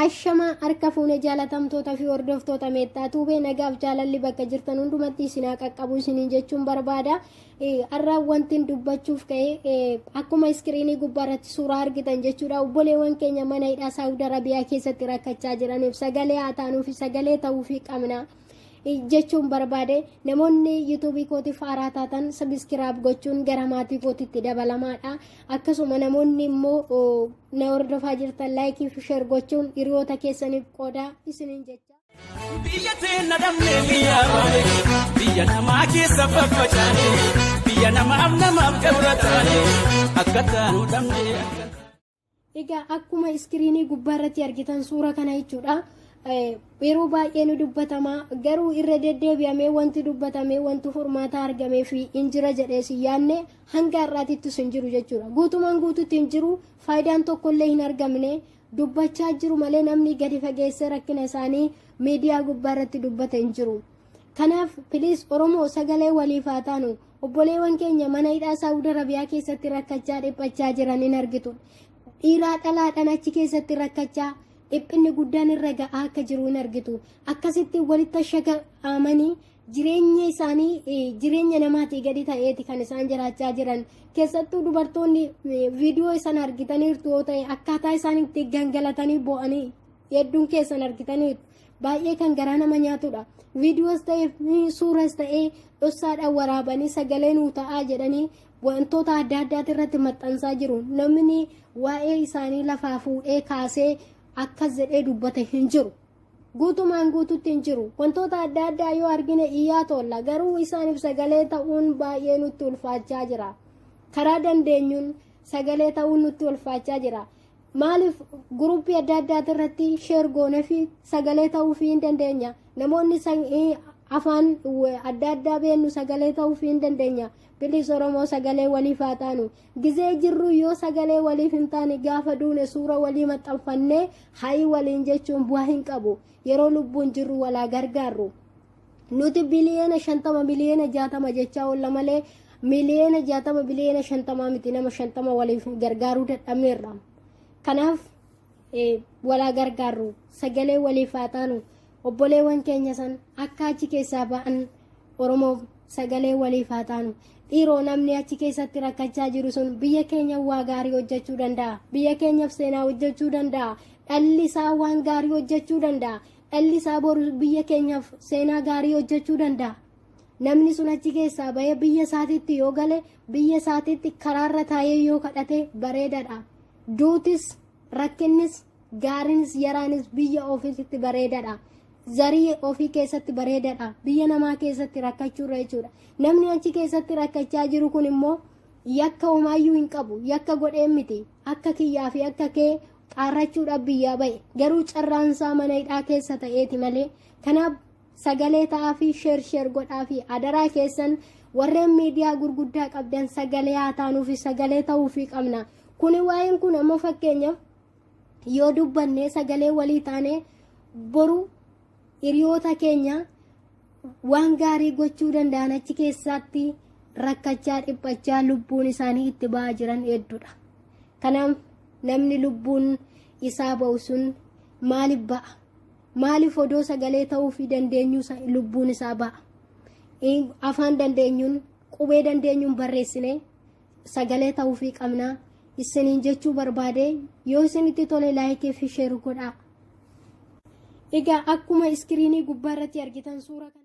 ashama harka fuune jaalatamtoota fi hordoftoota meettaa tuubee nagaaf jaalalli bakka jirtan hundumatti isinaa qaqqabu isiniin jechuun barbaada. Har'a wanti dubbachuuf ka'e akkuma iskiriinii gubbaarratti suuraa argitan jechuudha. Obboleewwan keenya mana hidhaa Saawudi Arabiyaa keessatti rakkachaa jiraniif sagalee haa taanuuf sagalee ta'uufii qabna jechuun barbaade. Namoonni yuutuubii kootiif haaraa taatan sabiskiraab gochuun gara maatii kootitti dabalamaadha. Akkasuma namoonni immoo na hordofaa jirtan laayikii fi sheer gochuun hiriyoota keessaniif qooda isiniin jecha. Biyya teenya dhabnee biyya namaa keessa faffacaane biyya namaaf gabrataane akka taanu dhabnee. Egaa akkuma iskiriinii gubbaarratti argitan suura kana jechuudha. Yeroo baay'ee nu dubbatama garuu irra deddeebi'amee wanti dubbatamee wanti furmaata argamee fi injira jedhee si yaanne hanga har'aatittis hin jiru jechuudha. Guutumaan guututti hin jiru, faayidaan tokkollee hin argamne, dubbachaa jiru malee namni gadi fageessee rakkina isaanii miidiyaa gubbaarratti dubbata hin jiru. Kanaaf piliis Oromoo sagalee waliif haa taanu. Obboleewwan keenya mana hidhaa Saawudi Arabiyaa keessatti rakkachaa dhiphachaa jiran hin argitu. Dhiiraa dhalaadhaan achi keessatti rakkachaa dhiphinni guddaan irra ga'aa akka jiru hin argitu. Akkasitti walitti shaga'amanii jireenya isaanii jireenya namaatii gadi ta'eeti kan isaan jiraachaa jiran. Keessattuu dubartoonni viidiyoo isaan argitaniirtu yoo ta'e akkaataa isaan itti gangalatanii bo'anii hedduun keessan argitaniirtu. Baay'ee kan garaa nama nyaatudha. Viidiyoos ta'ee suuras ta'ee dhossaadhaan waraabanii sagalee nuu ta'aa jedhanii wantoota adda addaati irratti maxxansaa jiru. Namni waa'ee isaanii lafaa fuudhee kaasee akkas jedhee dubbate hin jiru. Guutumaan guututti hin jiru. Wantoota adda addaa yoo argine iyyaa tolla. Garuu isaaniif sagalee ta'uun baay'ee nutti ulfaachaa jira. Karaa dandeenyuun sagalee ta'uun nutti ulfaachaa jira. Maaliif guruppii adda addaati irratti sheer goonee fi sagalee ta'uu fi hin dandeenya. Namoonni afaan adda addaa beennu sagalee ta'uu fi hin dandeenya. Bilis Oromoo sagalee waliif haa taanu. Gizee jirru yoo sagalee waliif hin taane gaafa duune suura walii maxxanfannee hayi waliin jechuun bu'aa hin qabu. Yeroo lubbuun jirru walaa gargaarru. Nuti biliyeena 50 biliyeena 60 jechaa oolla malee miliyeena 60 biliyeena 50 miti nama 50 waliif gargaaruu dadhabneerra. Kanaaf walaa gargaarru sagalee waliif haa taanu. Obboleewwan keenya san akka achi keessaa ba'an Oromoof sagalee waliif haa taanu. Dhiiroo namni achi keessatti rakkachaa jiru sun biyya keenya waa gaarii hojjechuu danda'a. Biyya keenyaaf seenaa hojjechuu danda'a. Dhalli isaa waan gaarii hojjechuu danda'a. Dhalli isaa boru biyya keenyaaf seenaa gaarii hojjechuu danda'a. Namni sun achi keessaa ba'ee biyya isaatiitti yoo gale biyya isaatiitti karaarra taa'ee yoo kadhate bareedaadha. Duutis rakkinnis gaariinis yaraanis biyya ofiitti bareedaadha. Zarii ofii keessatti bareedaadha. Biyya namaa keessatti rakkachuurra jechuudha. Namni achi keessatti rakkachaa jiru kun immoo yakka homaayyuu hin qabu. Yakka godhee miti. Akka kiyyaa fi akka kee qaarrachuudhaaf biyyaa ba'e. Garuu carraansaa mana hidhaa keessa ta'eeti malee. Kanaaf sagalee ta'aa fi sheer godhaa fi adaraa keessan warreen miidiyaa gurguddaa qabdan sagalee haa taanuu fi sagalee ta'uu fi qabna. Kuni waa'een kun ammoo fakkeenyaaf yoo dubbannee sagalee walii taanee boru hiriyoota keenya waan gaarii gochuu danda'an achi keessatti rakkachaa dhiphachaa lubbuun isaanii itti ba'aa jiran hedduudha. Kanaaf namni lubbuun isaa ba'u sun maaliif ba'a? Maaliif odoo sagalee ta'uu fi dandeenyu lubbuun isaa ba'a? Afaan dandeenyuun qubee dandeenyuun barreessine sagalee ta'uu fi qabnaa isiniin jechuu barbaade. Yoo isinitti tole laayikii fi sheer godhaa. Egaa akkuma iskiriinii gubbaarratti argitan suura kana